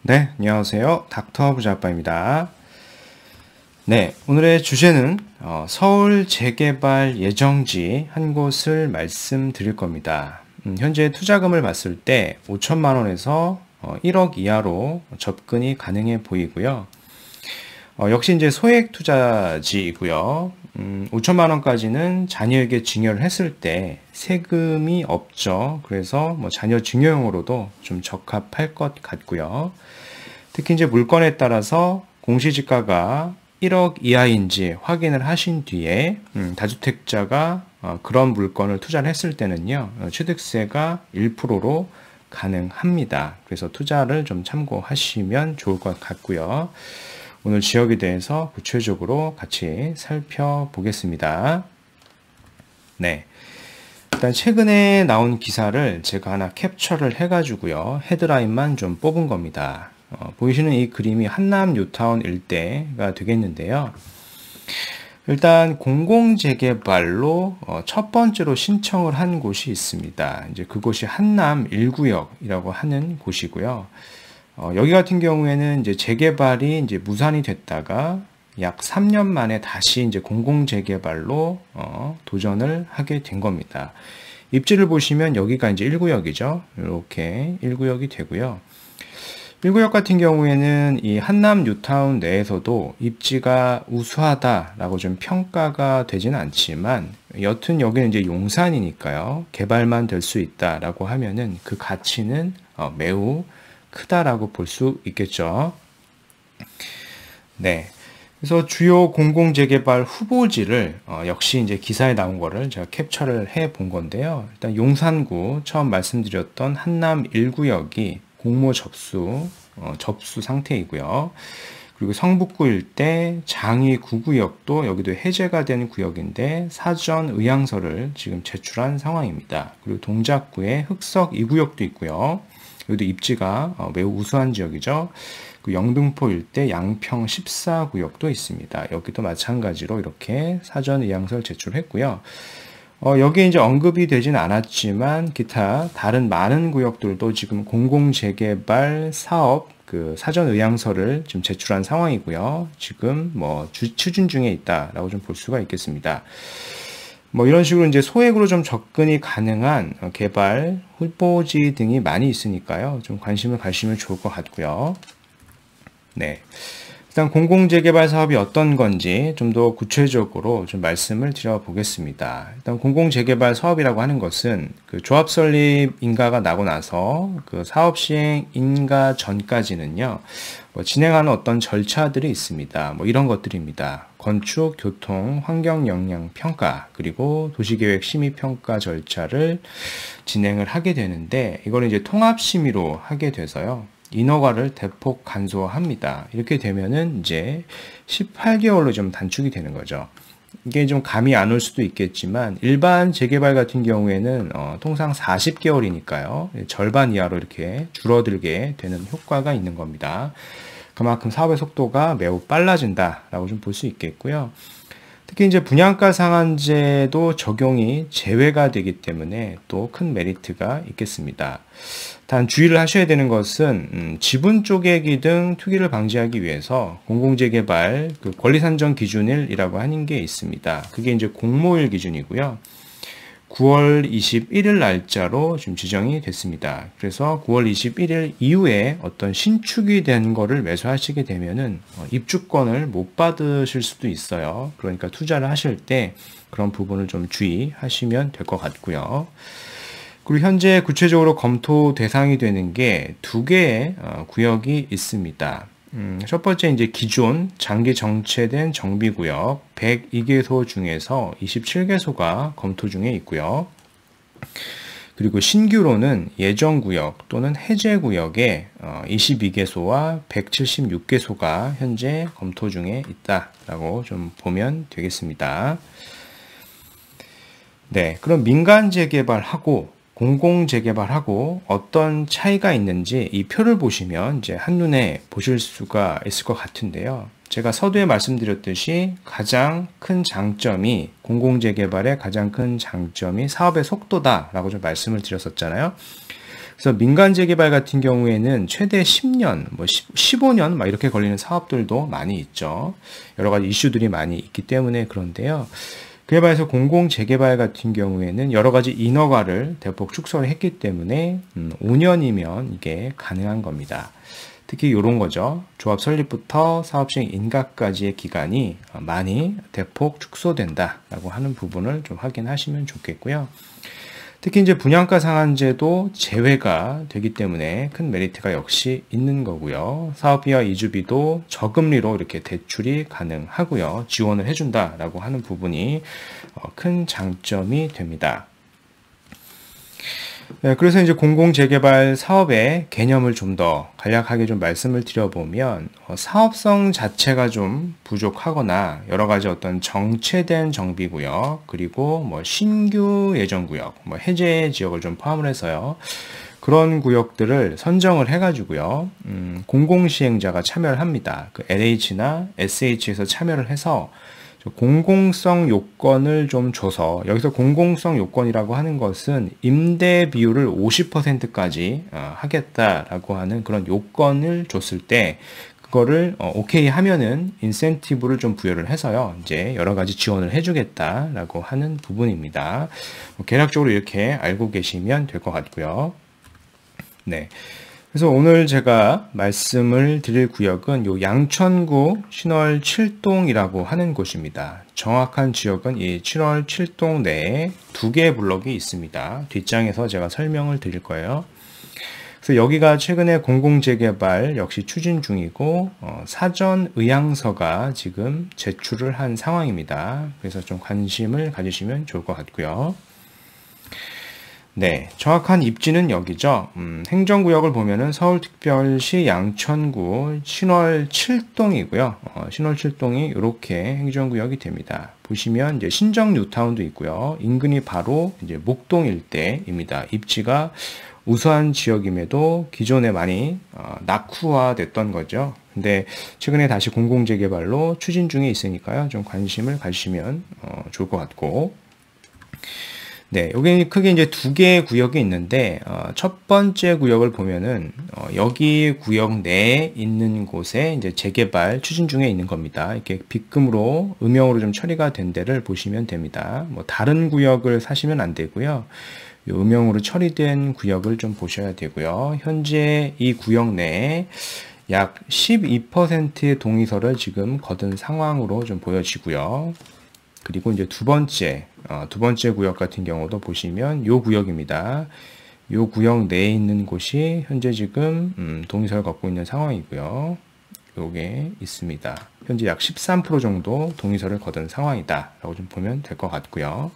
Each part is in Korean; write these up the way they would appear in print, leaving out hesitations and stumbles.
네, 안녕하세요. 닥터 부자아빠입니다. 네, 오늘의 주제는 서울 재개발 예정지 한 곳을 말씀드릴 겁니다. 현재 투자금을 봤을 때 5천만 원에서 1억 이하로 접근이 가능해 보이고요. 역시 이제 소액 투자지이고요. 5천만 원까지는 자녀에게 증여를 했을 때 세금이 없죠. 그래서 뭐 자녀 증여용으로도 좀 적합할 것 같고요. 특히 이제 물건에 따라서 공시지가가 1억 이하인지 확인을 하신 뒤에 다주택자가 그런 물건을 투자를 했을 때는요, 취득세가 1%로 가능합니다. 그래서 투자를 좀 참고하시면 좋을 것 같고요. 오늘 지역에 대해서 구체적으로 같이 살펴보겠습니다. 네. 일단 최근에 나온 기사를 제가 하나 캡처를 해가지고요. 헤드라인만 좀 뽑은 겁니다. 보이시는 이 그림이 한남 뉴타운 일대가 되겠는데요. 일단 공공재개발로 첫 번째로 신청을 한 곳이 있습니다. 이제 그곳이 한남 1구역이라고 하는 곳이고요. 여기 같은 경우에는 이제 재개발이 이제 무산이 됐다가 약 3년 만에 다시 이제 공공재개발로 도전을 하게 된 겁니다. 입지를 보시면 여기가 이제 1구역이죠. 이렇게 1구역이 되고요. 1구역 같은 경우에는 이 한남 뉴타운 내에서도 입지가 우수하다라고 좀 평가가 되지는 않지만 여튼 여기는 이제 용산이니까요. 개발만 될 수 있다라고 하면은 그 가치는 매우 크다라고 볼 수 있겠죠. 네. 그래서 주요 공공재개발 후보지를 역시 이제 기사에 나온 거를 제가 캡처를 해 본 건데요. 일단 용산구 처음 말씀드렸던 한남 1구역이 공모 접수 상태이고요. 그리고 성북구 일대 장위 9구역도 여기도 해제가 된 구역인데 사전 의향서를 지금 제출한 상황입니다. 그리고 동작구에 흑석 2구역도 있고요. 여기도 입지가 매우 우수한 지역이죠. 그 영등포 일대 양평 14구역도 있습니다. 여기도 마찬가지로 이렇게 사전 의향서를 제출했고요. 여기에 이제 언급이 되진 않았지만 기타 다른 많은 구역들도 지금 공공재개발 사업 그 사전 의향서를 지금 제출한 상황이고요. 지금 뭐 추진 중에 있다라고 좀 볼 수가 있겠습니다. 뭐 이런 식으로 이제 소액으로 좀 접근이 가능한 개발 후보지 등이 많이 있으니까요. 좀 관심을 가시면 좋을 것 같고요. 네. 일단 공공재개발 사업이 어떤 건지 좀 더 구체적으로 좀 말씀을 드려보겠습니다. 일단 공공재개발 사업이라고 하는 것은 그 조합 설립 인가가 나고 나서 그 사업 시행 인가 전까지는요, 뭐 진행하는 어떤 절차들이 있습니다. 뭐 이런 것들입니다. 건축, 교통, 환경 영향 평가, 그리고 도시계획 심의 평가 절차를 진행을 하게 되는데, 이걸 이제 통합심의로 하게 돼서요. 인허가를 대폭 간소화합니다. 이렇게 되면은 이제 18개월로 좀 단축이 되는 거죠. 이게 좀 감이 안 올 수도 있겠지만 일반 재개발 같은 경우에는 통상 40개월이니까요. 절반 이하로 이렇게 줄어들게 되는 효과가 있는 겁니다. 그만큼 사업의 속도가 매우 빨라진다라고 좀 볼 수 있겠고요. 특히 이제 분양가 상한제도 적용이 제외가 되기 때문에 또 큰 메리트가 있겠습니다. 단 주의를 하셔야 되는 것은 지분 쪼개기 등 투기를 방지하기 위해서 공공재개발 그 권리산정 기준일이라고 하는 게 있습니다. 그게 이제 공모일 기준이고요. 9월 21일 날짜로 지금 지정이 됐습니다. 그래서 9월 21일 이후에 어떤 신축이 된 거를 매수하시게 되면은 입주권을 못 받으실 수도 있어요. 그러니까 투자를 하실 때 그런 부분을 좀 주의하시면 될 것 같고요. 그리고 현재 구체적으로 검토 대상이 되는 게 두 개의 구역이 있습니다. 첫 번째 이제 기존 장기 정체된 정비구역 102개소 중에서 27개소가 검토 중에 있고요. 그리고 신규로는 예정구역 또는 해제구역에 22개소와 176개소가 현재 검토 중에 있다라고 좀 보면 되겠습니다. 네, 그럼 민간 재개발하고 공공 재개발하고 어떤 차이가 있는지 이 표를 보시면 이제 한눈에 보실 수가 있을 것 같은데요. 제가 서두에 말씀드렸듯이 가장 큰 장점이 공공 재개발의 가장 큰 장점이 사업의 속도다라고 좀 말씀을 드렸었잖아요. 그래서 민간 재개발 같은 경우에는 최대 10년, 15년 막 이렇게 걸리는 사업들도 많이 있죠. 여러 가지 이슈들이 많이 있기 때문에 그런데요. 그에 반해서 공공 재개발 같은 경우에는 여러 가지 인허가를 대폭 축소를 했기 때문에 5년이면 이게 가능한 겁니다. 특히 이런 거죠. 조합 설립부터 사업 시행 인가까지의 기간이 많이 대폭 축소된다라고 하는 부분을 좀 확인하시면 좋겠고요. 특히 이제 분양가 상한제도 제외가 되기 때문에 큰 메리트가 역시 있는 거고요. 사업비와 이주비도 저금리로 이렇게 대출이 가능하고요. 지원을 해준다라고 하는 부분이 큰 장점이 됩니다. 네, 그래서 이제 공공재개발 사업의 개념을 좀 더 간략하게 좀 말씀을 드려보면 사업성 자체가 좀 부족하거나 여러 가지 어떤 정체된 정비구역 그리고 신규 예정구역, 해제 지역을 좀 포함을 해서요. 그런 구역들을 선정을 해가지고요. 공공시행자가 참여를 합니다. 그 LH나 SH에서 참여를 해서 공공성 요건을 좀 줘서 여기서 공공성 요건이라고 하는 것은 임대 비율을 50%까지 하겠다라고 하는 그런 요건을 줬을 때 그거를 오케이 하면은 인센티브를 좀 부여를 해서요. 이제 여러 가지 지원을 해주겠다라고 하는 부분입니다. 개략적으로 이렇게 알고 계시면 될 것 같고요. 네. 그래서 오늘 제가 말씀을 드릴 구역은 요 양천구 신월 7동이라고 하는 곳입니다. 정확한 지역은 이 신월 7동 내에 2개의 블록이 있습니다. 뒷장에서 제가 설명을 드릴 거예요. 그래서 여기가 최근에 공공재개발 역시 추진 중이고 사전 의향서가 지금 제출을 한 상황입니다. 그래서 좀 관심을 가지시면 좋을 것 같고요. 네, 정확한 입지는 여기죠. 행정구역을 보면은 서울특별시 양천구 신월 7동이고요. 신월 7동이 이렇게 행정구역이 됩니다. 보시면 이제 신정 뉴타운도 있고요. 인근이 바로 이제 목동 일대입니다. 입지가 우수한 지역임에도 기존에 많이 낙후화됐던 거죠. 근데 최근에 다시 공공재개발로 추진 중에 있으니까요. 좀 관심을 가지시면 좋을 것 같고. 네, 여기 크게 이제 2개의 구역이 있는데, 첫 번째 구역을 보면은, 여기 구역 내에 있는 곳에 이제 재개발 추진 중에 있는 겁니다. 이렇게 빗금으로, 음영으로 좀 처리가 된 데를 보시면 됩니다. 다른 구역을 사시면 안 되고요. 이 음영으로 처리된 구역을 좀 보셔야 되고요. 현재 이 구역 내에 약 12%의 동의서를 지금 거둔 상황으로 좀 보여지고요. 그리고 이제 두 번째 구역 같은 경우도 보시면 요 구역입니다. 요 구역 내에 있는 곳이 현재 지금 동의서를 갖고 있는 상황이고요. 요게 있습니다. 현재 약 13% 정도 동의서를 거둔 상황이다 라고 좀 보면 될 것 같고요.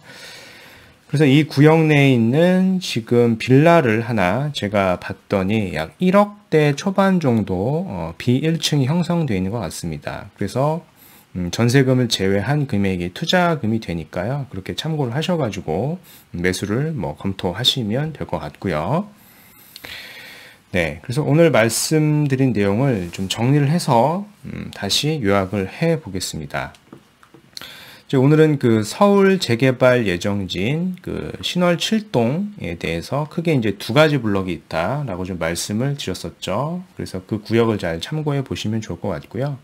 그래서 이 구역 내에 있는 지금 빌라를 하나 제가 봤더니 약 1억대 초반 정도 B1층이 형성되어 있는 것 같습니다. 그래서 전세금을 제외한 금액이 투자금이 되니까요. 그렇게 참고를 하셔가지고 매수를 검토하시면 될 것 같고요. 네, 그래서 오늘 말씀드린 내용을 좀 정리를 해서 다시 요약을 해 보겠습니다. 오늘은 그 서울 재개발 예정지인 그 신월 7동에 대해서 크게 이제 2가지 블럭이 있다라고 좀 말씀을 드렸었죠. 그래서 그 구역을 잘 참고해 보시면 좋을 것 같고요.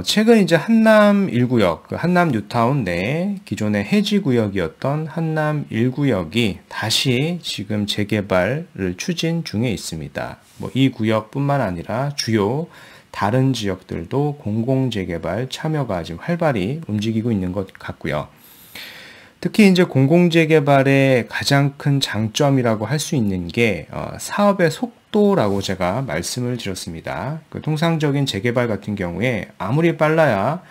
최근 이제 한남 1구역, 그 한남 뉴타운 내에 기존의 해지구역이었던 한남 1구역이 다시 지금 재개발을 추진 중에 있습니다. 이 구역뿐만 아니라 주요 다른 지역들도 공공재개발 참여가 지금 활발히 움직이고 있는 것 같고요. 특히 이제 공공재개발의 가장 큰 장점이라고 할 수 있는 게 사업의 속도라고 제가 말씀을 드렸습니다. 그 통상적인 재개발 같은 경우에 아무리 빨라야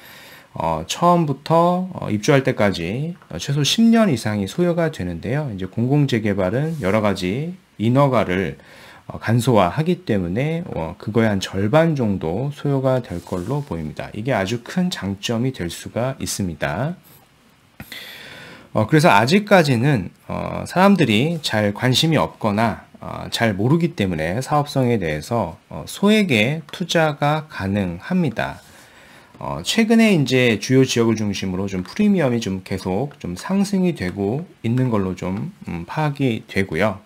처음부터 입주할 때까지 최소 10년 이상이 소요가 되는데요. 이제 공공재개발은 여러 가지 인허가를 간소화하기 때문에 그거의 한 절반 정도 소요가 될 걸로 보입니다. 이게 아주 큰 장점이 될 수가 있습니다. 그래서 아직까지는 사람들이 잘 관심이 없거나 잘 모르기 때문에 사업성에 대해서 소액의 투자가 가능합니다. 최근에 이제 주요 지역을 중심으로 좀 프리미엄이 좀 계속 좀 상승이 되고 있는 걸로 좀 파악이 되고요.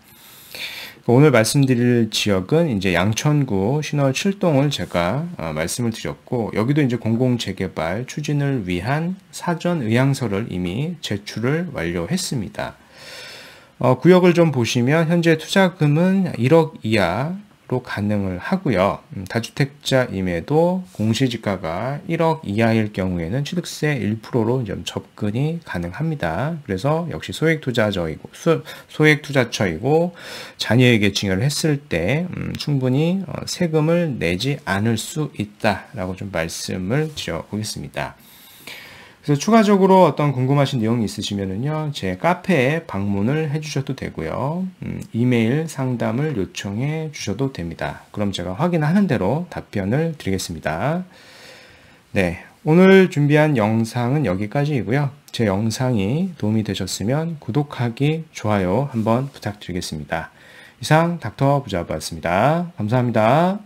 오늘 말씀드릴 지역은 이제 양천구 신월 7동을 제가 말씀을 드렸고, 여기도 이제 공공재개발 추진을 위한 사전 의향서를 이미 제출을 완료했습니다. 구역을 좀 보시면 현재 투자금은 1억 이하로 가능을 하고요. 다주택자임에도 공시지가가 1억 이하일 경우에는 취득세 1%로 좀 접근이 가능합니다. 그래서 역시 소액투자처이고 자녀에게 증여를 했을 때 충분히 세금을 내지 않을 수 있다라고 좀 말씀을 드려보겠습니다. 그래서 추가적으로 어떤 궁금하신 내용이 있으시면은요, 제 카페에 방문을 해주셔도 되고요, 이메일 상담을 요청해 주셔도 됩니다. 그럼 제가 확인하는 대로 답변을 드리겠습니다. 네, 오늘 준비한 영상은 여기까지이고요. 제 영상이 도움이 되셨으면 구독하기, 좋아요 한번 부탁드리겠습니다. 이상 닥터 부자였습니다. 감사합니다.